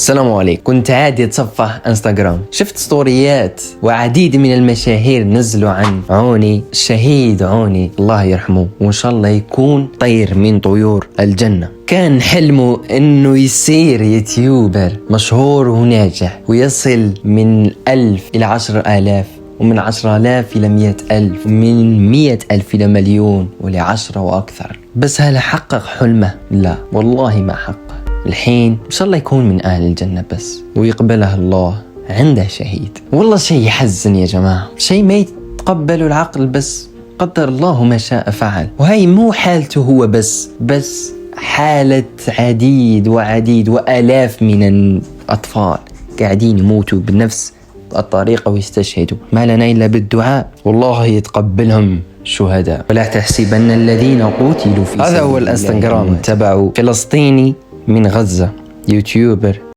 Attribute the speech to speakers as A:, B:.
A: السلام عليكم. كنت عادي اتصفح انستغرام، شفت ستوريات وعديد من المشاهير نزلوا عن عوني الشهيد، عوني الله يرحمه وان شاء الله يكون طير من طيور الجنة. كان حلمه انه يصير يوتيوبر مشهور وناجح ويصل من 1000 إلى 10,000 ومن 10,000 إلى 100,000 ومن 100,000 إلى مليون ول10 وأكثر. بس هل حقق حلمه؟ لا والله ما حقق. الحين إن شاء الله يكون من أهل الجنة بس ويقبله الله عنده شهيد. والله شيء يحزن يا جماعة، شيء ما يتقبله العقل، بس قدر الله ما شاء فعل. وهي مو حالته هو بس حالة عديد وآلاف من الأطفال قاعدين يموتوا بنفس الطريقة ويستشهدوا. ما لنا إلا بالدعاء والله يتقبلهم شهداء. ولا تحسبن الذين قتلوا في سبيل الله. هذا هو الانستغرام تبعه، فلسطيني من غزة، يوتيوبر